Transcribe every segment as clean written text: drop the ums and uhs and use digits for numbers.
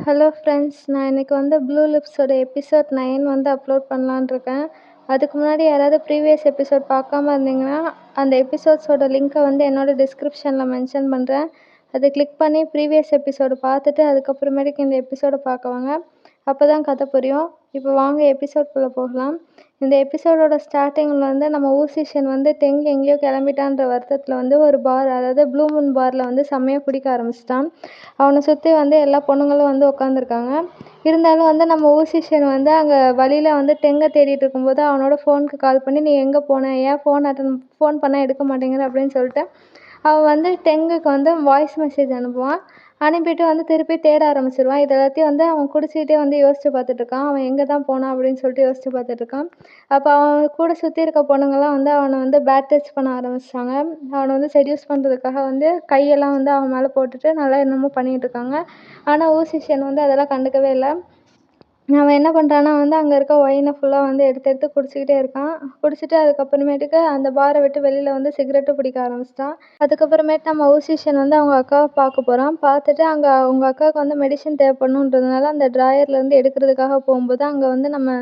Hello friends, நான் இன்னைக்கு வந்து ப்ளூ லிப்ஸோட எபிசோட் 9 வந்து அப்லோட் பண்ணலான்னு இருக்கேன். அதுக்கு முன்னாடி யாராவது ப்ரீவியஸ் எபிசோட் பார்க்காம இருந்தீங்கன்னா, அந்த எபிசோட்ஸோட லிங்க்கை வந்து என்னோட டிஸ்கிரிப்ஷனில் மென்ஷன் பண்ணுறேன். அதை கிளிக் பண்ணி ப்ரீவியஸ் எபிசோடு பார்த்துட்டு அதுக்கப்புறமேட்டுக்கு இந்த எபிசோடை பார்க்க வாங்க. அப்போ தான் கதை புரியும். இப்போ வாங்க எபிசோட்குள்ளே போகலாம். இந்த எபிசோடோட ஸ்டார்டிங்கில் வந்து நம்ம ஊசிஷன் வந்து டெங் எங்கேயோ கிளம்பிட்டான்ற வருத்தத்தில் வந்து ஒரு பார், அதாவது ப்ளூ மூன் பாரில் வந்து செம்மையாக குடிக்க ஆரம்பிச்சிட்டான். அவனை சுற்றி வந்து எல்லா பொண்ணுங்களும் வந்து உட்காந்துருக்காங்க. இருந்தாலும் வந்து நம்ம ஊசிஷன் வந்து அங்கே வழியில் வந்து டெங்கை தேடிட்டு இருக்கும்போது அவனோட ஃபோனுக்கு கால் பண்ணி, நீ எங்கே போன, ஏன் ஃபோன் பண்ணால் எடுக்க மாட்டேங்கிற அப்படின்னு சொல்லிட்டு அவன் வந்து டெங்குக்கு வந்து வாய்ஸ் மெசேஜ் அனுப்புவான். அனுப்பிட்டு வந்து திருப்பி தேட ஆரம்பிச்சிருவான். இது எல்லாத்தையும் வந்து அவன் குடிச்சிக்கிட்டே வந்து யோசிச்சு பார்த்துட்ருக்கான். அவன் எங்கே தான் போனான் அப்படின்னு சொல்லிட்டு யோசிச்சு பார்த்துட்ருக்கான். அப்போ அவன் கூட சுற்றி இருக்க பொண்ணுங்கள்லாம் வந்து அவனை வந்து பேட் டச் பண்ண ஆரம்பிச்சிட்டாங்க. அவனை வந்து செடியூஸ் பண்ணுறதுக்காக வந்து கையெல்லாம் வந்து அவன் மேலே போட்டுட்டு நல்லா என்னமோ பண்ணிகிட்டு இருக்காங்க. ஆனால் ஊசிஷன் வந்து அதெல்லாம் கண்டுக்கவே இல்லை. அவன் என்ன பண்ணுறான்னா வந்து அங்கே இருக்க ஒயினை ஃபுல்லாக வந்து எடுத்து எடுத்து குடிச்சிக்கிட்டே இருக்கான். குடிச்சிட்டு அதுக்கப்புறமேட்டுக்கு அந்த பாரை விட்டு வெளியில் வந்து சிகரெட்டும் பிடிக்க ஆரம்பிச்சிட்டான். அதுக்கப்புறமேட்டு நம்ம ஊசிஷன் வந்து அவங்க அக்காவை பார்க்க போகிறான். பார்த்துட்டு அங்கே அவங்க அக்காவுக்கு வந்து மெடிசன் தேவைப்படணுன்றதுனால அந்த ட்ராயர்லேருந்து எடுக்கிறதுக்காக போகும்போது அங்கே வந்து நம்ம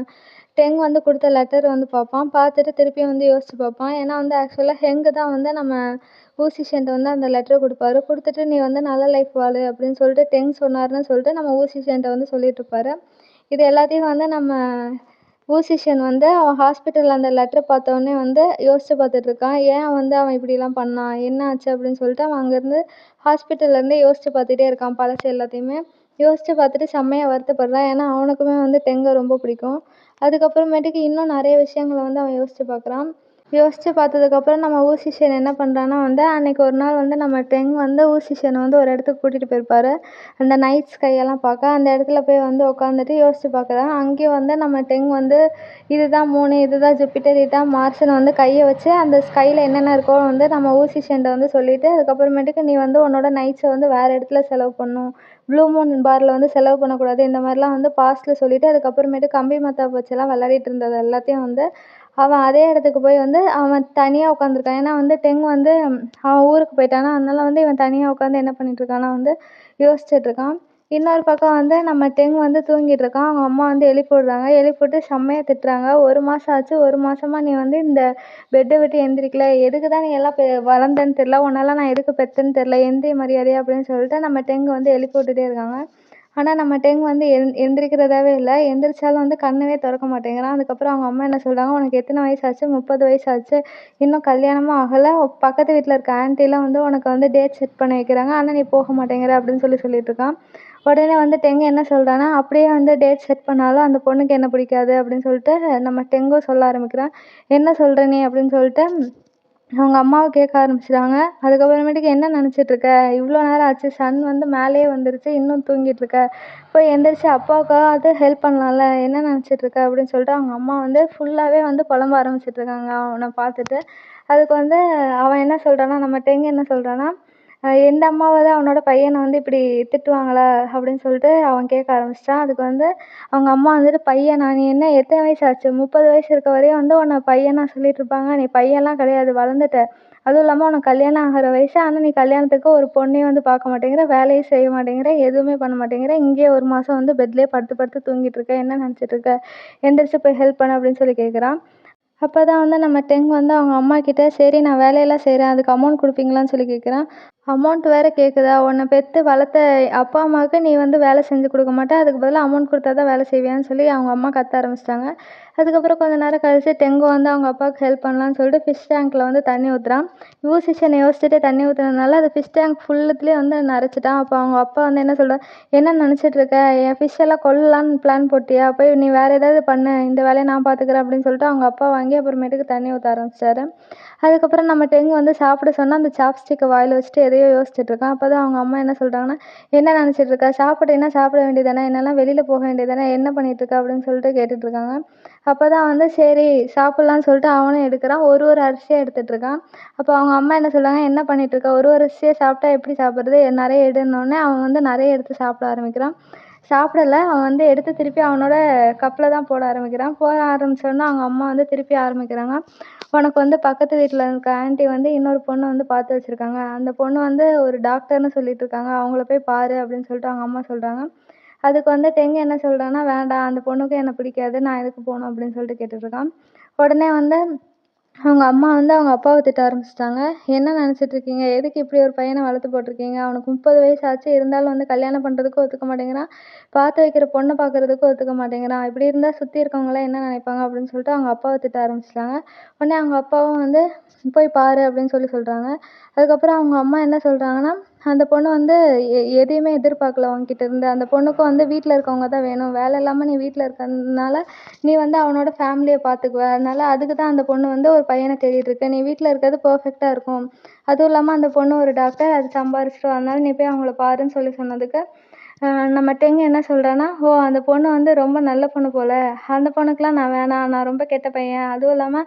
டெங் வந்து கொடுத்த லெட்டர் வந்து பார்ப்பான். பார்த்துட்டு திருப்பியும் வந்து யோசிச்சு பார்ப்பான். ஏன்னா வந்து ஆக்சுவலாக ஹெங்கு தான் வந்து நம்ம ஊசிஷன்ட்ட வந்து அந்த லெட்டரை கொடுப்பாரு. கொடுத்துட்டு நீ வந்து நல்ல லைஃப் வாழு அப்படின்னு சொல்லிட்டு டெங் சொன்னார்னு சொல்லிட்டு நம்ம ஊசிஷன்ட்ட வந்து சொல்லிட்டு இருப்பாரு. இது எல்லாத்தையும் வந்து நம்ம ஊசிஷன் வந்து அவன் ஹாஸ்பிட்டலில் அந்த லெட்டரை பார்த்தோன்னே வந்து யோசிச்சு பார்த்துட்ருக்கான். ஏன் வந்து அவன் இப்படிலாம் பண்ணான், என்ன ஆச்சு அப்படின்னு சொல்லிட்டு அவன் அங்கேருந்து ஹாஸ்பிட்டல்லேருந்து யோசிச்சு பார்த்துட்டே இருக்கான். பழசு எல்லாத்தையுமே யோசிச்சு பார்த்துட்டு செம்மையாக வருத்தப்படுறான். ஏன்னா அவனுக்குமே வந்து டெங்கை ரொம்ப பிடிக்கும். அதுக்கப்புறமேட்டுக்கு இன்னும் நிறைய விஷயங்களை வந்து அவன் யோசிச்சு பார்க்குறான். யோசிச்சு பார்த்ததுக்கப்புறம் நம்ம ஊசிஷன் என்ன பண்ணுறான்னா வந்து அன்றைக்கி ஒரு நாள் வந்து நம்ம டெங் வந்து ஊசிஷனை வந்து ஒரு இடத்துக்கு கூட்டிகிட்டு போயிருப்பாரு. அந்த நைட் ஸ்கையெல்லாம் பார்க்க அந்த இடத்துல போய் வந்து உட்காந்துட்டு யோசிச்சு பார்க்குறான். அங்கேயும் வந்து நம்ம டெங் வந்து இதுதான் மூணு, இதுதான் ஜூப்பிட்டர், இதுதான் மார்ஸ்னு வந்து கையை வச்சு அந்த ஸ்கையில் என்னென்ன இருக்கோ வந்து நம்ம ஊசிஷன்ட்ட வந்து சொல்லிவிட்டு அதுக்கப்புறமேட்டுக்கு நீ வந்து உன்னோட நைட்ஸை வந்து வேறு இடத்துல செலவு பண்ணணும், ப்ளூ மூன் பாரில் வந்து செலவு பண்ணக்கூடாது, இந்த மாதிரிலாம் வந்து பாஸ்ட்டில் சொல்லிவிட்டு அதுக்கப்புறமேட்டு கம்பி மத்தாப்பு வச்செல்லாம் விளையாடிட்டு இருந்தது எல்லாத்தையும் வந்து அவன் அதே இடத்துக்கு போய் வந்து அவன் தனியாக உட்காந்துருக்கான். ஏன்னா வந்து டெங் வந்து அவன் ஊருக்கு போயிட்டானா, அதனால வந்து இவன் தனியாக உட்காந்து என்ன பண்ணிகிட்ருக்கான்னா வந்து யோசிச்சுட்ருக்கான். இன்னொரு பக்கம் வந்து நம்ம டெங் வந்து தூங்கிட்டு இருக்கான். அவங்க அம்மா வந்து எழுப்பி விடுறாங்க. எழுப்பி விட்டு செம்மையாக திட்டுறாங்க. 1 மாதம் ஆச்சு, 1 மாதமா நீ வந்து இந்த பெட்டை விட்டு எந்திரிக்கல, எதுக்கு தான் நீ எல்லாம் வளர்ந்தேன்னு தெரில, உன்னெல்லாம் நான் எதுக்கு பெற்றேன்னு தெரில, எந்திரி மரியாதையா அப்படின்னு சொல்லிட்டு நம்ம டெங் வந்து எழுப்பி விட்டுட்டே இருக்காங்க. ஆனால் நம்ம டெங் வந்து எந்திரிக்கிறதாவே இல்லை. எந்திரிச்சாலும் வந்து கண்ணவே திறக்க மாட்டேங்கிறான். அதுக்கப்புறம் அவங்க அம்மா என்ன சொல்கிறாங்க, உனக்கு எத்தனை வயசாச்சு, 30 வயசாச்சு, இன்னும் கல்யாணமும் ஆகலை, பக்கத்து வீட்டில் இருக்க ஆன்ட்டிலாம் வந்து உனக்கு வந்து டேட் செட் பண்ணி வைக்கிறாங்க, ஆனால் நீ போக மாட்டேங்கிற அப்படின்னு சொல்லிட்டு இருக்கான். உடனே வந்து டெங் என்ன சொல்கிறான்னா, அப்படியே வந்து டேட் செட் பண்ணாலும் அந்த பொண்ணுக்கு என்ன பிடிக்காது அப்படின்னு சொல்லிட்டு நம்ம டெங்கும் சொல்ல ஆரம்பிக்கிறான். என்ன சொல்கிற நீ அப்படின்னு சொல்லிட்டு அவங்க அம்மாவை கேட்க ஆரம்பிச்சிட்டாங்க. அதுக்கப்புறமேட்டுக்கு என்ன நினச்சிட்ருக்க, இவ்வளோ நேரம் ஆச்சு, சன் வந்து மேலேயே வந்துருச்சு, இன்னும் தூங்கிட்டுருக்க, போய் எந்திரிச்சு அப்பாவுக்காவது ஹெல்ப் பண்ணலாம்ல, என்ன நினச்சிட்ருக்க அப்படின்னு சொல்லிட்டு அவங்க அம்மா வந்து ஃபுல்லாகவே வந்து புலம்ப ஆரம்பிச்சிட்ருக்காங்க அவனை பார்த்துட்டு. அதுக்கு வந்து அவன் என்ன சொல்கிறான்னா, நம்ம டெங் என்ன சொல்கிறான்னா, எந்த அம்மாவாவது அவனோட பையனை வந்து இப்படி திட்டுவாங்களா அப்படின்னு சொல்லிட்டு அவன் கேட்க ஆரம்பிச்சிட்டான். அதுக்கு வந்து அவங்க அம்மா வந்துட்டு, பையனா, நீ என்ன எத்தனை வயசு ஆச்சு, 30 வயசு இருக்க வரையும் வந்து உன்னை பையனா சொல்லிட்டு இருப்பாங்க, நீ பையன்லாம் கிடையாது, வளர்ந்துட்ட, அதுவும் இல்லாமல் உனக்கு கல்யாணம் ஆகிற வயசு, ஆனால் நீ கல்யாணத்துக்கு ஒரு பொண்ணையும் வந்து பார்க்க மாட்டேங்கிற, வேலையும் செய்ய மாட்டேங்கிற, எதுவுமே பண்ண மாட்டேங்கிற, இங்கேயே 1 மாதம் வந்து பெட்லேயே படுத்து படுத்து தூங்கிட்டு இருக்க, என்ன நினச்சிட்டு இருக்க, எந்திரிச்சு போய் ஹெல்ப் பண்ண அப்படின்னு சொல்லி கேட்குறான். அப்போ தான் வந்து நம்ம டெங் வந்து அவங்க அம்மா கிட்ட, சரி நான் வேலையெல்லாம் செய்கிறேன், அதுக்கு அமௌண்ட் கொடுப்பீங்களான்னு சொல்லி கேட்குறான். அமௌண்ட் வேறு கேட்குதா, உன்னை பெற்று வளர்த்த அப்பா அம்மாவுக்கு நீ வந்து வேலை செஞ்சு கொடுக்க மாட்டே, அதுக்கு பதிலாக அமௌண்ட் கொடுத்தா தான் வேலை செய்வியான்னு சொல்லி அவங்க அம்மா கத்த ஆரம்பிச்சிட்டாங்க. அதுக்கப்புறம் கொஞ்ச நேரம் கழிச்சு டெங்கு வந்து அவங்க அப்பாவுக்கு ஹெல்ப் பண்ணலான்னு சொல்லிட்டு ஃபிஷ் டேங்க்கில் வந்து தண்ணி ஊற்றுறான். யூசிஷனை யோசிச்சுட்டு தண்ணி ஊற்றுனதுனால அது ஃபிஷ் டேங்க் ஃபுல்லுத்துலேயே வந்து நிறச்சிட்டான். அப்போ அவங்க அப்பா வந்து என்ன சொல்கிறார், என்ன நினச்சிட்டு இருக்க, என் ஃபிஷ் எல்லாம் கொல்லலான்னு பிளான் போட்டியா, போய் நீ வேறு ஏதாவது பண்ணு, இந்த வேலையை நான் பார்த்துக்கிறேன் அப்படின்னு சொல்லிட்டு அவங்க அப்பா வாங்கி அப்புறமேட்டுக்கு தண்ணி ஊற்ற ஆரம்பிச்சிட்டாரு. அதுக்கப்புறம் நம்ம டெங் வந்து சாப்பிட சொன்னால் அந்த சாப்ஸ்டிக்கை வாயில் வச்சுட்டு எதையோ யோசிச்சுட்ருக்கான். அப்போ தான் அவங்க அம்மா என்ன சொல்கிறாங்கன்னா, என்ன நினச்சிட்ருக்க, சாப்பிட்டீங்கன்னா சாப்பிட வேண்டியதானே, என்னெல்லாம் வெளியில் போக வேண்டியதானே, என்ன பண்ணிகிட்ருக்க அப்படின்னு சொல்லிட்டு கேட்டுட்ருக்காங்க. அப்போ தான் வந்து சரி சாப்பிட்லான்னு சொல்லிட்டு அவனும் எடுக்கிறான். ஒரு ஒரு அரிசியாக எடுத்துகிட்ருக்கான். அப்போ அவங்க அம்மா என்ன சொல்கிறாங்க, என்ன பண்ணிகிட்ருக்க, ஒரு ஒரு அரிசியாக சாப்பிட்டா எப்படி சாப்பிட்றது, நிறைய எடுன்னோடனே அவன் வந்து நிறைய எடுத்து சாப்பிட ஆரம்பிக்கிறான். சாப்பிடல, அவன் வந்து எடுத்து திருப்பி அவனோட கப்பில் தான் போட ஆரம்பிக்கிறான். போட ஆரம்பித்தோடனே அவங்க அம்மா வந்து திருப்பி ஆரம்பிக்கிறாங்க, உனக்கு வந்து பக்கத்து வீட்டில் இருக்க ஆன்ட்டி வந்து இன்னொரு பொண்ணு வந்து பார்த்து வச்சுருக்காங்க, அந்த பொண்ணு வந்து ஒரு டாக்டர்னு சொல்லிட்டு இருக்காங்க, அவங்கள போய் பாரு அப்படின்னு சொல்லிட்டு அவங்க அம்மா சொல்கிறாங்க. அதுக்கு வந்து டெங்கு என்ன சொல்றான்னா, "வேண்டாம் அந்த பொண்ணுக்கும் என்ன பிடிக்காது. நான் எதுக்கு போணும்?" அப்படின்னு சொல்லிட்டு கேட்டுட்ருக்கான். உடனே வந்து அவங்க அம்மா வந்து அவங்க அப்பாவ திட்ட ஆரம்பிச்சுட்டாங்க. "என்ன நெனச்சிட்டு இருக்கீங்க? எதுக்கு இப்படி ஒரு பையன வளர்த்து போட்டுருக்கீங்க? அவனுக்கு 30 வயசு ஆச்சு. இருந்தாலும் வந்து கல்யாணம் பண்றதுக்கும் ஒத்துக்க மாட்டேங்கிறான். பார்த்து வைக்கிற பொண்ண பார்க்கறதுக்கும் ஒத்துக்க மாட்டேங்கிறான். இப்படி இருந்தா சுத்தி இருக்கவங்கலாம் என்ன நெனைப்பாங்க?" அப்படின்னு சொல்லிட்டு அவங்க அப்பாவ திட்ட ஆரம்பிச்சுட்டாங்க. உடனே அவங்க அப்பாவும் வந்து, "போய் பாரு" அப்படின்னு சொல்றாங்க. அதுக்கப்புறம் அவங்க அம்மா என்ன சொல்றாங்கன்னா, "அந்த பொண்ணு வந்து எதையுமே எதிர்பார்க்கல உன்கிட்ட இருந்து. அந்த பொண்ணுக்கும் வந்து வீட்ல இருக்கவங்க தான் வேணும். வேலை இல்லாம நீ வீட்ல இருக்கறதுனால நீ வந்து அவனோட ஃபேமிலிய பார்த்துக்குவ. அதனால அதுக்கு தான் அந்த பொண்ணு வந்து ஒரு பையன தேடிட்டு இருக்கு. நீ வீட்ல இருக்கிறது பெர்ஃபெக்ட்டா இருக்கும். அதுவும் இல்லாம அந்த பொண்ணு ஒரு டாக்டர். அது சம்பாரிச்சுரும். அதனால நீ போய் அவங்கள பாருன்னு சொன்னதுக்கு, அ நம்ம டெங்கு என்ன சொல்றான்னா, "ஓ! அந்த பொண்ணு வந்து ரொம்ப நல்ல பொண்ணு போல. அந்த பொண்ணுக்குலாம் நான் வேணாம். நான் ரொம்ப கெட்ட பையன். அதுவும் இல்லாம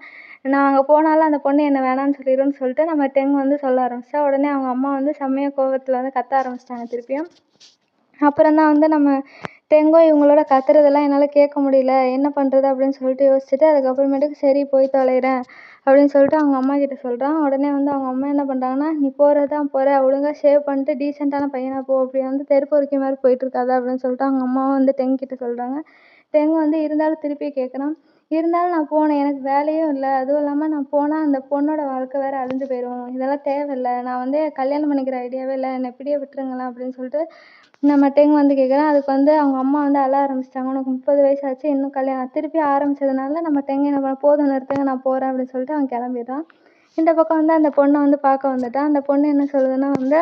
நான் அங்க போனாலும் அந்த பொண்ணு என்ன வேணான்னு சொல்லிரும்ன்னு" சொல்லிட்டு நம்ம டெங்கு வந்து சொல்ல ஆரம்பிச்சா, உடனே அவங்க அம்மா வந்து செம்மையா கோவத்துல வந்து கத்த ஆரம்பிச்சுட்டாங்க திருப்பியும். அப்புறம் தான் வந்து நம்ம டெங்கும் இவங்களோட கத்துறதெல்லாம் என்னால கேட்க முடியல. என்ன பண்றது? அப்படின்னு சொல்லிட்டு யோசிச்சுட்டு, அதுக்கப்புறமேட்டுக்கு சரி போய் தொலைறேன் அப்படின்னு சொல்லிட்டு அவங்க அம்மாகிட்ட சொல்றான். உடனே வந்து அவங்க அம்மா என்ன பண்றாங்கன்னா, "நீ போறது தான் போற. ஒழுங்கா ஷேவ் பண்ணிட்டு டீசென்ட்டான பையனா போ. இப்படி வந்து தெருப்பொறுக்கி மாரி போயிட்டு இருக்காத" அப்படின்னு சொல்லிட்டு அவங்க அம்மாவும் வந்து டெங்கு கிட்ட சொல்றாங்க. டெங்கு வந்து இருந்தாலும் திருப்பி கேட்குறான். இருந்தாலும் நான் போனேன். எனக்கு வேலையும் இல்ல. அதுவும் இல்லாம நான் போனா அந்த பொண்ணோட வாழ்க்கை வேற அழிஞ்சு போயிரும். இதெல்லாம் தேவையில்ல. நான் வந்து கல்யாணம் பண்ணிக்கிற ஐடியாவே இல்ல. என்ன இப்படியே விட்டுருங்களேன் அப்படின்னு சொல்லிட்டு நம்ம டெங் வந்து கேட்குறான். அதுக்கு வந்து அவங்க அம்மா வந்து அழ ஆரம்பிச்சுட்டாங்க. "உனக்கு 30 வயசு ஆச்சு. இன்னும் கல்யாணம்" திருப்பி ஆரம்பிச்சதுனால நம்ம டெங் என்ன பண்ண, "போதும் நிறுத்துங்க. நான் போறேன்" அப்படின்னு சொல்லிட்டு அவன் கிளம்பிடுறான். இந்த பக்கம் வந்து அந்த பொண்ண வந்து பார்க்க வந்துட்டான். அந்த பொண்ணு என்ன சொல்லுதுன்னா வந்து,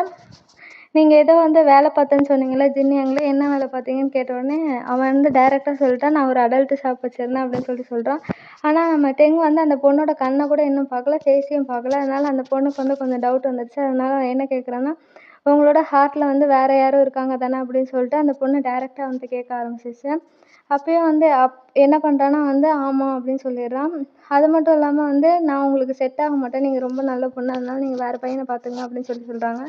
"நீங்க ஏதோ வந்து வேலை பார்த்தேன்னு சொன்னீங்கல்ல ஜின்னியாங்ல, என்ன வேலை பார்த்தீங்கன்னு?" கேட்ட உடனே அவன் வந்து டைரக்ட்டா சொல்லிட்டான், "நான் ஒரு அடல்ட் ஷாப் வச்சிருந்தேன்" அப்படின்னு சொல்றான். ஆனா நம்ம டெங் வந்து அந்த பொண்ணோட கண்ண கூட இன்னும் பார்க்கல, ஃபேஸையும் பார்க்கல. அதனால அந்த பொண்ணுக்கு வந்து கொஞ்சம் டவுட் வந்துருச்சு. அதனால அவன் என்ன கேட்குறான்னா, "உங்களோட ஹார்ட்ல வந்து வேற யாரோ இருக்காங்க தானே?" அப்படின்னு சொல்லிட்டு அந்த பொண்ணு டைரக்ட்டா அவன்ட்ட கேட்க ஆரம்பிச்சுச்சு. அப்பயும் வந்து என்ன பண்றான்னா வந்து, "ஆமா" அப்படின்னு சொல்லிடுறான். அது மட்டும் இல்லாம வந்து, "நான் உங்களுக்கு செட் ஆக மாட்டேன். நீங்க ரொம்ப நல்ல பொண்ணு. அதனால நீங்க வேற பையன பார்த்துக்கங்க" அப்படின்னு சொல்றாங்க.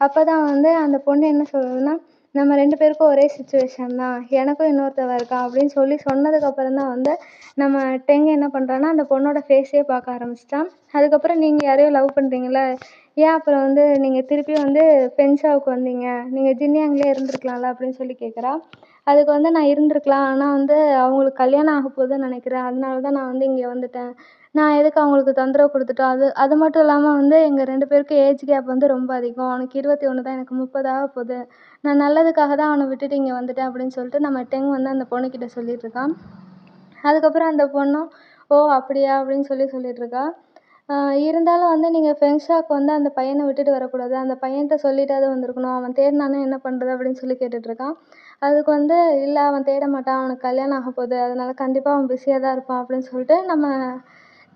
அப்பதான் வந்து அந்த பொண்ணு என்ன சொல்லுதுன்னா, "நம்ம 2 பேருக்கும் ஒரே சிச்சுவேஷன் தான். எனக்கும் இன்னொருத்தவன் இருக்கான்" அப்படின்னு சொன்னதுக்கு அப்புறம் தான் வந்து நம்ம டெங் என்ன பண்றான்னா, அந்த பொண்ணோட ஃபேஸையே பார்க்க ஆரம்பிச்சுட்டான். அதுக்கப்புறம், "நீங்க யாரையோ லவ் பண்றீங்கல்ல, ஏன் அப்புறம் வந்து நீங்க திருப்பியும் வந்து பென்சாவுக்கு வந்தீங்க? நீங்க ஜின்னியாங்லயே இருந்திருக்கலாம்ல" அப்படின்னு கேட்குறா. அதுக்கு வந்து, "நான் இருந்திருக்கலாம். ஆனா வந்து அவங்களுக்கு கல்யாணம் ஆக போகுதுன்னு நினைக்கிறேன். அதனால தான் நான் வந்து இங்க வந்துட்டேன். நான் எதுக்கு அவங்களுக்கு தொந்தரவு குடுத்துட்டோம். அது அது மட்டும் இல்லாம வந்து எங்க 2 பேருக்கும் ஏஜ் கேப் வந்து ரொம்ப அதிகம். அவனுக்கு 21 தான். எனக்கு 30 ஆக போகுது. நான் நல்லதுக்காக தான் அவன விட்டுட்டு இங்க வந்துட்டேன்" அப்படின்னு சொல்லிட்டு நம்ம டெங் வந்து அந்த பொண்ணுகிட்ட சொல்லிட்டுருக்கான். அதுக்கப்புறம் அந்த பொண்ணும், "ஓ! அப்படியா?" அப்படின்னு சொல்லிட்டுருக்கா. "அ இருந்தாலும் வந்து நீங்க ஃபெங்ஷாக்கு வந்து அந்த பையன விட்டுட்டு வரக்கூடாது. அந்த பையன்ட்ட சொல்லிட்டாவது வந்திருக்கணும். அவன் தேடுனான்னா என்ன பண்றது?" அப்படின்னு கேட்டுட்ருக்கான். அதுக்கு வந்து, "இல்ல அவன் தேட மாட்டான். அவனுக்கு கல்யாணம் ஆக போகுது. அதனால கண்டிப்பா அவன் பிஸியா தான் இருப்பான்" அப்படின்னு சொல்லிட்டு நம்ம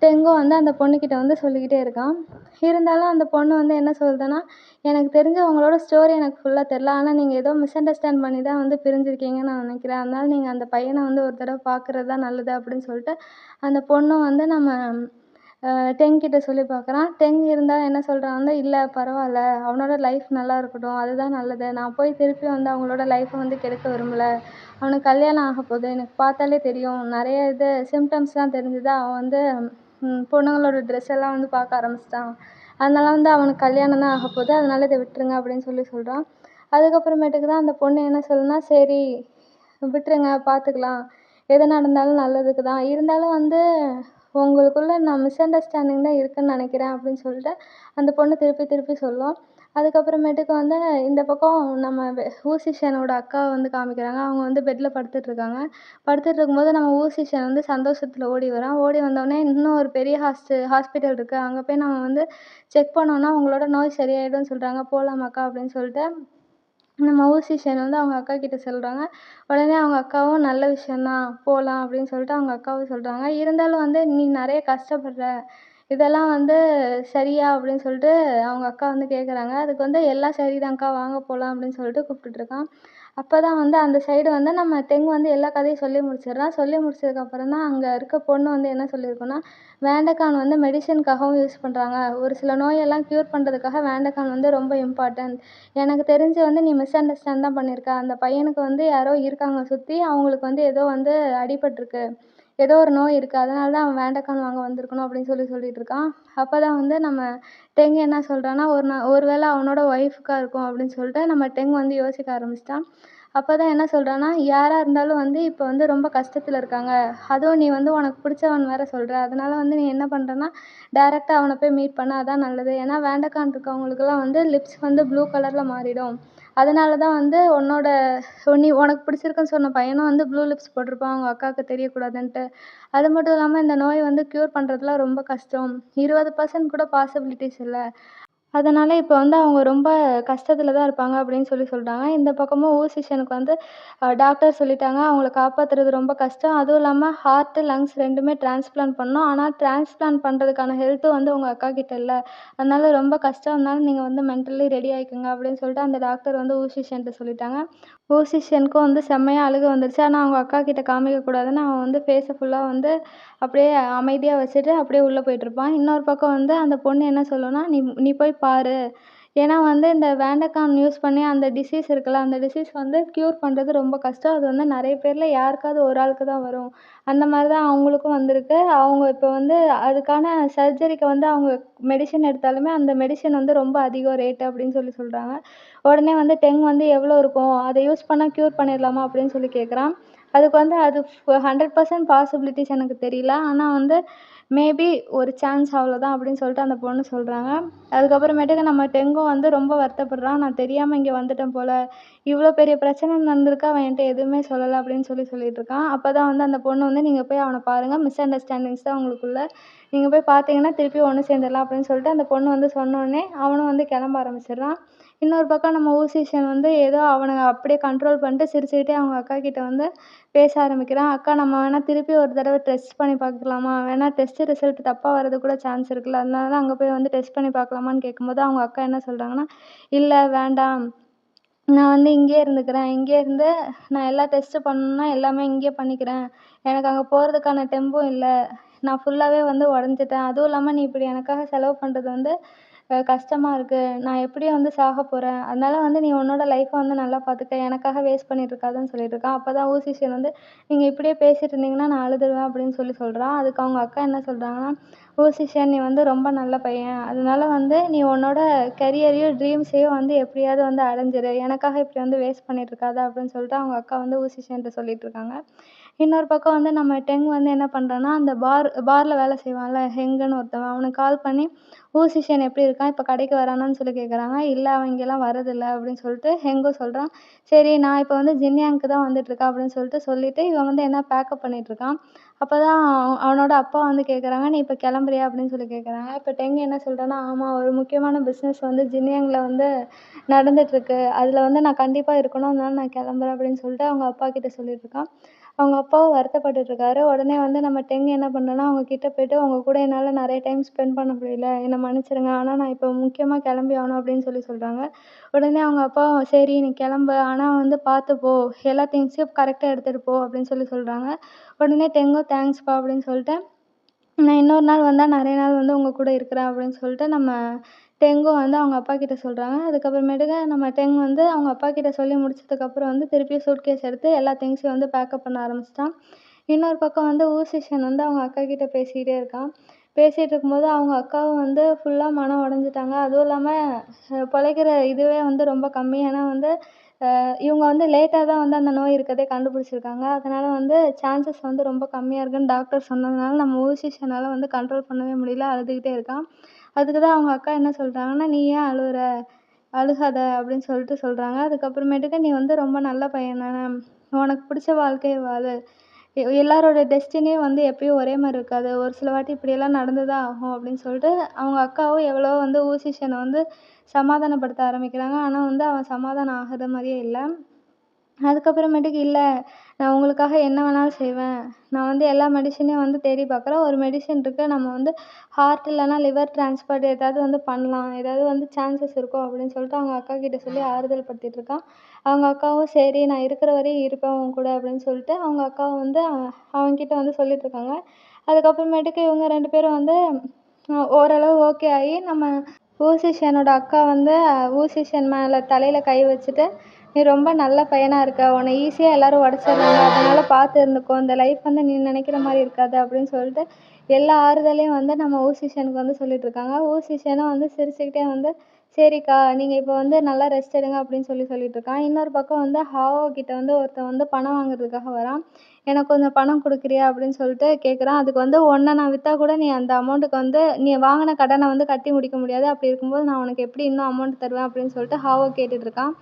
டெங்கும் வந்து அந்த பொண்ணுகிட்ட வந்து சொல்லிக்கிட்டே இருக்கான். இருந்தாலும் அந்த பொண்ணு வந்து என்ன சொல்லுதுன்னா, "எனக்கு தெரிஞ்சு உங்களோட ஸ்டோரி எனக்கு ஃபுல்லா தெரியல. ஆனா நீங்க ஏதோ மிஸ் அண்டர்ஸ்டாண்ட் பண்ணி தான் வந்து பிரிஞ்சிருக்கீங்கன்னு நான் நினைக்கிறேன். அதனால நீங்க அந்த பையன வந்து ஒரு தடவ பார்க்குறது தான் நல்லது" அப்படின்னு சொல்லிட்டு அந்த பொண்ணும் வந்து நம்ம டெங் கிட்ட சொல்லி பார்க்குறான். டெங் இருந்தாலும் என்ன சொல்றான் வந்து, "இல்ல பரவால்ல. அவனோட லைஃப் நல்லா இருக்கட்டும். அதுதான் நல்லது. நான் போய் திருப்பி வந்து அவங்களோட லைஃப்ப வந்து கெடுக்க விரும்பல. அவனுக்கு கல்யாணம் ஆக போகுது. எனக்கு பார்த்தாலே தெரியும். நெறைய சிம்ப்டம்ஸ்லாம் தெரிஞ்சுது. அவன் வந்து பொண்ணுங்களோட ட்ரெஸ் எல்லாம் வந்து பார்க்க ஆரம்பிச்சுட்டான். அதனால வந்து அவனுக்கு கல்யாணம் தான் ஆகப்போகுது. அதனால இத விட்டுருங்க" அப்படின்னு சொல்றான். அதுக்கப்புறமேட்டுக்கு தான் அந்த பொண்ணு என்ன சொல்லுதுன்னா, "சரி விட்டுருங்க பார்த்துக்கலாம். எது நடந்தாலும் நல்லதுக்கு தான். இருந்தாலும் வந்து உங்களுக்குள்ள நான் மிஸ் அண்டர்ஸ்டாண்டிங் தான் இருக்குன்னு நினைக்கிறேன்" அப்படின்னு சொல்லிட்டு அந்த பொண்ணு திருப்பி திருப்பி சொல்லும். அதுக்கப்புறமேட்டுக்கு வந்து இந்த பக்கம் நம்ம ஊசிஷனோட அக்காவ வந்து காமிக்கிறாங்க. அவங்க வந்து பெட்ல படுத்துட்ருக்காங்க. படுத்துட்ருக்கும்போது நம்ம ஊசிஷன் வந்து சந்தோஷத்துல ஓடி வரான். ஓடி வந்தோனே, "இன்னும் ஒரு பெரிய ஹாஸ்பிட்டல் இருக்கு. அங்க போய் நம்ம வந்து செக் பண்ணோம்னா உங்களோட நோய் சரியாயிடும்னு சொல்றாங்க. போலாமாக்கா?" அப்படின்னு சொல்லிட்டு நம்ம ஊசிஷன் வந்து அவங்க அக்காகிட்ட சொல்றாங்க. உடனே அவங்க அக்காவும், "நல்ல விஷயம் தான். போலாம்" அப்படின்னு சொல்லிட்டு அவங்க அக்காவும் சொல்றாங்க. இருந்தாலும் வந்து, "நீ நெறைய கஷ்டப்படுற. இதெல்லாம் வந்து சரியா?" அப்படின்னு சொல்லிட்டு அவங்க அக்கா வந்து கேட்குறாங்க. அதுக்கு வந்து, "எல்லாம் சரிதான்க்கா. வாங்க போலாம்" அப்படின்னு சொல்லிட்டு கூப்பிட்டுட்ருக்கான். அப்பதான் வந்து அந்த சைடு வந்து நம்ம டெங் வந்து எல்லா கதையும் சொல்லி முடிச்சிடுறான். சொல்லி முடிச்சதுக்கப்புறம் தான் அங்க இருக்க பொண்ணு வந்து என்ன சொல்லியிருக்குன்னா, வேண்டக்கான் வந்து மெடிசின்க்காகவும் யூஸ் பண்றாங்க. ஒரு சில நோயெல்லாம் க்யூர் பண்றதுக்காக வேண்டக்கான் வந்து ரொம்ப இம்பார்ட்டன்ட். எனக்கு தெரிஞ்சு வந்து நீ மிஸ் அண்டர்ஸ்டாண்ட் தான் பண்ணியிருக்க. அந்த பையனுக்கு வந்து யாரோ இருக்காங்க சுத்தி. அவங்களுக்கு வந்து ஏதோ வந்து அடிபட்டுருக்கு. ஏதோ ஒரு நோய் இருக்கு. அதனால தான் அவன் வேண்டக்கான் வாங்க வந்திருக்கணும்" அப்படின்னு சொல்லிட்டுருக்கான். அப்பதான் வந்து நம்ம டெங் என்ன சொல்றான்னா, ஒரு வேளை அவனோட ஒய்ஃப்‌க்கா இருக்கும்" அப்படின்னு சொல்லிட்டு நம்ம டெங் வந்து யோசிக்க ஆரம்பிச்சுட்டான். அப்போ தான் என்ன சொல்கிறான்னா, யாராக இருந்தாலும் வந்து இப்போ வந்து ரொம்ப கஷ்டத்தில் இருக்காங்க. அதுவும் நீ வந்து உனக்கு பிடிச்சவன் வேற சொல்ற. அதனால வந்து நீ என்ன பண்ணுறன்னா, டைரக்ட்டா அவன போய் மீட் பண்ணு. அதான் நல்லது. ஏன்னா வேண்டக்கான்னு இருக்கவங்களுக்கெல்லாம் வந்து லிப்ஸ் வந்து ப்ளூ கலரில் மாறிடும். அதனால தான் வந்து நீ உனக்கு பிடிச்சிருக்குன்னு சொன்ன பையனும் வந்து ப்ளூ லிப்ஸ் போட்டிருப்பான். அவங்க அக்காவுக்கு தெரியக்கூடாதுன்ட்டு. அது மட்டும் இல்லாம இந்த நோய் வந்து க்யூர் பண்ணுறதுலாம் ரொம்ப கஷ்டம். 20% கூட பாசிபிலிட்டீஸ் இல்ல. அதனால இப்ப வந்து அவங்க ரொம்ப கஷ்டத்துல தான் இருப்பாங்க அப்படின்னு சொல்றாங்க. இந்த பக்கமும் ஊசிஷனுக்கு வந்து டாக்டர் சொல்லிட்டாங்க, அவங்கள காப்பாத்துறது ரொம்ப கஷ்டம். அதுவும் இல்லாம ஹார்ட், லங்ஸ் 2மே டிரான்ஸ்பிளான்ட் பண்ணணும். ஆனா டிரான்ஸ்பிளான்ட் பண்றதுக்கான ஹெல்த்தும் வந்து உங்க அக்காகிட்ட இல்ல. அதனால ரொம்ப கஷ்டம். அதனால நீங்க வந்து மென்டலி ரெடி ஆயிக்கங்க அப்படின்னு சொல்லிட்டு அந்த டாக்டர் வந்து ஊசிஷன்ட்ட சொல்லிட்டாங்க. ஊசிஷனுக்கும் வந்து செம்மையா அழுகை வந்துருச்சு. ஆனா அவங்க அக்காகிட்ட காமிக்கக்கூடாதுன்னு அவன் வந்து ஃபேஸ ஃபுல்லா வந்து அப்படியே அமைதியா வச்சுட்டு அப்படியே உள்ள போயிட்டுருப்பான். இன்னொரு பக்கம் வந்து அந்த பொண்ணு என்ன சொல்லும்னா, "நீ நீ போய் பாரு." ஏன்னா வந்து இந்த வேண்டக்கான் யூஸ் பண்ணி அந்த டிசீஸ் இருக்குல்ல, அந்த டிசீஸ் வந்து க்யூர் பண்ணுறது ரொம்ப கஷ்டம். அது வந்து நெறைய பேர்ல யாருக்காவது ஒரு ஆளுக்கு தான் வரும். அந்த மாரி தான் அவங்களுக்கும் வந்திருக்கு. அவங்க இப்போ வந்து அதுக்கான சர்ஜரிக்கு வந்து அவங்க மெடிசின் எடுத்தாலுமே, அந்த மெடிசின் வந்து ரொம்ப அதிகம் ரேட்டு அப்படின்னு சொல்றாங்க. உடனே வந்து டெங் வந்து எவ்வளோ இருக்கும்? அத யூஸ் பண்ணா க்யூர் பண்ணிடலாமா? அப்படின்னு கேட்குறான். அதுக்கு வந்து அது 100% பாசிபிலிட்டீஸ் எனக்கு தெரியல. ஆனா வந்து மேபி ஒரு சான்ஸ் அவ்வளோதான் அப்படின்னு சொல்லிட்டு அந்த பொண்ணு சொல்றாங்க. அதுக்கப்புறமேட்டுக்கு நம்ம டெங்கும் வந்து ரொம்ப வருத்தப்படுறான். நான் தெரியாம இங்க வந்துட்டேன் போல. இவ்வளோ பெரிய பிரச்சனை நடந்திருக்கு. அவன் என்ட்ட எதுவுமே சொல்லல அப்படின்னு சொல்லிட்டு இருக்கான். அப்பதான் வந்து அந்த பொண்ணு வந்து நீங்க போய் அவன பாருங்க. மிஸ் அண்டர்ஸ்டாண்டிங்ஸ் தான் உங்களுக்குள்ள. நீங்க போய் பார்த்தீங்கன்னா திருப்பி ஒண்ணு சேர்ந்துடலாம் அப்படின்னு சொல்லிட்டு அந்த பொண்ணு வந்து சொன்னோனே, அவனும் வந்து கிளம்ப ஆரம்பிச்சிடுறான். இன்னொரு பக்கம் நம்ம ஊசிஷன் வந்து ஏதோ அவன அப்படியே கண்ட்ரோல் பண்ணிட்டு சிரிச்சுக்கிட்டே அவங்க அக்காகிட்ட வந்து பேச ஆரம்பிக்கிறான். "அக்கா நம்ம வேணா திருப்பி ஒரு தடவ டெஸ்ட் பண்ணி பார்க்கலாமா? வேணா டெஸ்ட் ரிசல்ட் தப்பா வரதுக்கு கூட சான்ஸ் இருக்குல்ல. அதனால தான் அங்க போய் வந்து டெஸ்ட் பண்ணி பார்க்கலாமான்னு?" கேட்கும்போது அவங்க அக்கா என்ன சொல்றாங்கன்னா, "இல்ல வேண்டாம். நான் வந்து இங்கேயே இருந்துக்கிறேன். இங்கேயே இருந்து நான் எல்லா டெஸ்ட்டு பண்ணணும்னா எல்லாமே இங்கேயே பண்ணிக்கிறேன். எனக்கு அங்க போறதுக்கான தெம்பும் இல்ல. நான் ஃபுல்லாவே வந்து உடைஞ்சுட்டேன். அதுவும் இல்லாம நீ இப்படி எனக்காக செலவு பண்றது வந்து கஷ்டமா இருக்கு. நான் எப்படியும் வந்து சாகப் போறேன். அதனால வந்து நீ உன்னோட லைஃப்ப வந்து நல்லா பார்த்துக்க. எனக்காக வேஸ்ட் பண்ணிட்டு இருக்காதன்னு சொல்லிட்டு இருக்கான். அப்பதான் ஊசிஷன் வந்து, "நீங்க இப்படியே பேசிட்டு இருந்தீங்கன்னா நான் அழுதுருவேன்" அப்படின்னு சொல்றான். அதுக்கு அவங்க அக்கா என்ன சொல்றாங்கன்னா, "ஊசிஷன் நீ வந்து ரொம்ப நல்ல பையன். அதனால வந்து நீ உன்னோட கரியரையும், ட்ரீம்ஸையும் வந்து எப்படியாவது வந்து அடைஞ்சிரு. எனக்காக இப்படி வந்து வேஸ்ட் பண்ணிட்டு இருக்காத" அப்படின்னு சொல்லிட்டு அவங்க அக்கா வந்து ஊசிஷன்ட்ட சொல்லிட்டு இருக்காங்க. இன்னொரு பக்கம் வந்து நம்ம டெங் வந்து என்ன பண்றான்னா, அந்த பார்ல வேலை செய்வான்ல ஹெங்குன்னு ஒருத்தவன். அவனுக்கு கால் பண்ணி, "ஊசிஷன் எப்படி இருக்கான்? இப்ப கடைக்கு வரானான்னு?" கேட்குறாங்க. "இல்ல அவன் இங்கேலாம் வரதில்ல" அப்படின்னு சொல்லிட்டு ஹெங்கும் சொல்றான். "சரி நான் இப்ப வந்து ஜின்யாங்க்கு தான் வந்துட்டுருக்கேன்" அப்படின்னு சொல்லிட்டு இவன் வந்து என்ன பேக்கப் பண்ணிட்டுருக்கான். அப்பதான் அவனோட அப்பா வந்து கேட்குறாங்க, "நீ இப்ப கிளம்புறியா?" அப்படின்னு கேட்குறாங்க. இப்ப டெங் என்ன சொல்றான்னா, "ஆமா ஒரு முக்கியமான பிசினஸ் வந்து ஜின்யாங்ல வந்து நடந்துட்டுருக்கு. அதுல வந்து நான் கண்டிப்பா இருக்கணும். அதனால நான் கிளம்புறேன்" அப்படின்னு சொல்லிட்டு அவங்க அப்பாகிட்ட சொல்லிட்டுருக்கான். அவங்க அப்பாவும் வருத்தப்பட்டுட்டு இருக்காரு. உடனே வந்து நம்ம டெங் என்ன பண்றோம்னா, அவங்க கிட்ட போயிட்டு, "உங்க கூட என்னால நெறைய டைம் ஸ்பெண்ட் பண்ண முடியல. என்ன மன்னிச்சிடுங்க. ஆனா நான் இப்போ முக்கியமா கிளம்பி ஆகணும்" அப்படின்னு சொல்றாங்க. உடனே அவங்க அப்பா, "சரி நீ கிளம்பு. ஆனா வந்து பார்த்து போ. எல்லா திங்ஸையும் கரெக்ட்டா எடுத்துட்டு போ" அப்படின்னு சொல்றாங்க. உடனே டெங்கும், "தேங்க்ஸ்ப்பா" அப்படின்னு சொல்லிட்டு நான் இன்னொரு நாள் வந்தா நெறைய நாள் வந்து உங்க கூட இருக்கிறேன் அப்படின்னு சொல்லிட்டு நம்ம டெங்கும் வந்து அவங்க அப்பாகிட்ட சொல்றாங்க. அதுக்கப்புறமேட்டுக்கு நம்ம டெங் வந்து அவங்க அப்பாகிட்ட சொல்லி முடிச்சதுக்கப்புறம் வந்து திருப்பியும் சூட்கேஸ் எடுத்து எல்லா திங்ஸையும் வந்து பேக்கப் பண்ண ஆரம்பிச்சுட்டான். இன்னொரு பக்கம் வந்து ஊசிஷன் வந்து அவங்க அக்காகிட்ட பேசிக்கிட்டே இருக்கான். பேசிட்டு இருக்கும்போது அவங்க அக்காவும் வந்து ஃபுல்லா மனம் உடைஞ்சுட்டாங்க. அதுவும் இல்லாம பொழைக்கிற இதுவே வந்து ரொம்ப கம்மி. ஏன்னா வந்து இவங்க வந்து லேட்டா தான் வந்து அந்த நோய் இருக்கறதே கண்டுபிடிச்சிருக்காங்க. அதனால வந்து சான்சஸ் வந்து ரொம்ப கம்மியா இருக்குன்னு டாக்டர் சொன்னதுனால, நம்ம ஊசிஷனால வந்து கண்ட்ரோல் பண்ணவே முடியல. அழுதுகிட்டே இருக்கான். அதுக்கு தான் அவங்க அக்கா என்ன சொல்றாங்கன்னா, "நீ ஏன் அழுவுற? அழுகாத" அப்படின்னு சொல்றாங்க. அதுக்கப்புறமேட்டுக்கு, "நீ வந்து ரொம்ப நல்ல பையன் தானே. உனக்கு பிடிச்ச வாழ்க்கைய வாழு. எல்லாரோட டெஸ்டினியும் வந்து எப்பயும் ஒரே மாரி இருக்காது. ஒரு சில வாட்டி இப்படியெல்லாம் நடந்து தான் ஆகும்" அப்படின்னு சொல்லிட்டு, அவங்க அக்காவும் எவ்வளவோ வந்து ஊசிஷன வந்து சமாதானப்படுத்த ஆரம்பிக்கிறாங்க. ஆனா வந்து அவன் சமாதானம் ஆகுற மாரியே இல்ல. அதுக்கப்புறமேட்டுக்கு, "இல்ல நான் உங்களுக்காக என்ன வேணாலும் செய்வேன். நான் வந்து எல்லா மெடிசினையும் வந்து தேடி பார்க்குறேன். ஒரு மெடிசின் இருக்கு. நம்ம வந்து ஹார்ட் இல்லன்னா லிவர் டிரான்ஸ்பிளான்ட் ஏதாவது வந்து பண்ணலாம். ஏதாவது வந்து சான்சஸ் இருக்கும்" அப்படின்னு சொல்லிட்டு அவங்க அக்காகிட்ட சொல்லி ஆறுதல் படுத்திட்டு இருக்கான். அவங்க அக்காவும், "சரி நான் இருக்கிற வரையும் இருப்பேன் உன் கூட" அப்படின்னு சொல்லிட்டு அவங்க அக்காவும் வந்து அவன்கிட்ட வந்து சொல்லிட்டு இருக்காங்க. அதுக்கப்புறமேட்டுக்கு இவங்க 2 பேரும் வந்து ஓரளவு ஓகே ஆயி, நம்ம ஊசிஷனோட அக்கா வந்து ஊசிஷன் மேல தலையில கை வச்சுட்டு, "நீ ரொம்ப நல்ல பையனா இருக்க. உன்ன ஈஸியா எல்லாரும் உடைச்சிடுறாங்க. அதனால பார்த்து இருந்துக்கோ. இந்த லைஃப் வந்து நீ நினைக்கிற மாரி இருக்காது" அப்படின்னு சொல்லிட்டு எல்லா ஆறுதலையும் வந்து நம்ம ஊசிஷனுக்கு வந்து சொல்லிட்டு இருக்காங்க. ஊசிஷனும் வந்து சிரிச்சுக்கிட்டே வந்து, சரிக்கா, நீங்க இப்போ வந்து நல்லா ரெஸ்ட் எடுங்க அப்படின்னு சொல்லிட்டு இருக்கான். இன்னொரு பக்கம் வந்து ஹாவோ கிட்ட வந்து ஒருத்தன் வந்து பணம் வாங்குறதுக்காக வரான். எனக்கு கொஞ்சம் பணம் குடுக்குறியா? அப்படின்னு சொல்லிட்டு கேட்குறான். அதுக்கு வந்து உன்ன நான் வித்தா கூட நீ அந்த அமௌண்ட்டுக்கு வந்து நீ வாங்குன கடன வந்து கட்டி முடிக்க முடியாது. அப்படி இருக்கும்போது நான் உனக்கு எப்படி இன்னும் அமௌண்ட் தருவேன்? அப்படின்னு சொல்லிட்டு ஹாவோ கேட்டுட்டு இருக்கான்.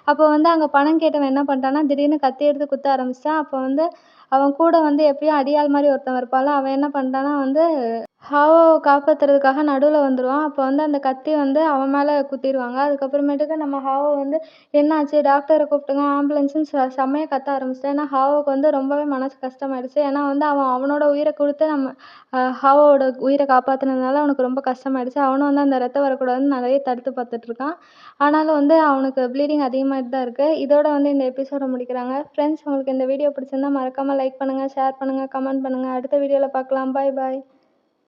அப்போ வந்து அங்க பணம் கேட்டவன் என்ன பண்ணிட்டான்னா, திடீர்னு கத்தி எடுத்து குத்த ஆரம்பிச்சுட்டான். அப்போ வந்து அவன் கூட வந்து எப்பயும் அடியாள் மாரி ஒருத்தன் இருப்பான்ல, அவன் என்ன பண்ணிட்டான்னா வந்து ஹாவோவ காப்பாத்துறதுக்காக நடுவுல வந்துருவான். அப்ப வந்து அந்த கத்தி வந்து அவன் மேல குத்திருவாங்க. அதுக்கப்புறமேட்டுக்கு நம்ம ஹாவோ வந்து என்னாச்சு? டாக்டர கூப்பிட்டுங்க, ஆம்புலன்ஸ்ன்னு செம்மையா கத்த ஆரம்பிச்சுட்டான். ஏன்னா ஹாவோவுக்கு வந்து ரொம்பவே மனசு கஷ்டமாயிடுச்சு. ஏன்னா வந்து அவன் அவனோட உயிர குடுத்து நம்ம ஹாவோவோட உயிர காப்பாத்துனதுனால அவனுக்கு ரொம்ப கஷ்டமாயிடுச்சு. அவனும் வந்து அந்த ரத்தம் வரக்கூடாதுன்னு நெறைய தடுத்து பார்த்துட்டுருக்கான். ஆனாலும் வந்து அவனுக்கு ப்ளீடிங் அதிகமாயிட்டு தான் இருக்கு. இதோட வந்து இந்த எபிசோட முடிக்கிறாங்க. ஃப்ரெண்ட்ஸ் உங்களுக்கு இந்த வீடியோ பிடிச்சிருந்தா மறக்காம லைக் பண்ணுங்க, ஷேர் பண்ணுங்க, கமெண்ட் பண்ணுங்க. அடுத்த வீடியோல பார்க்கலாம். பாய் பாய்.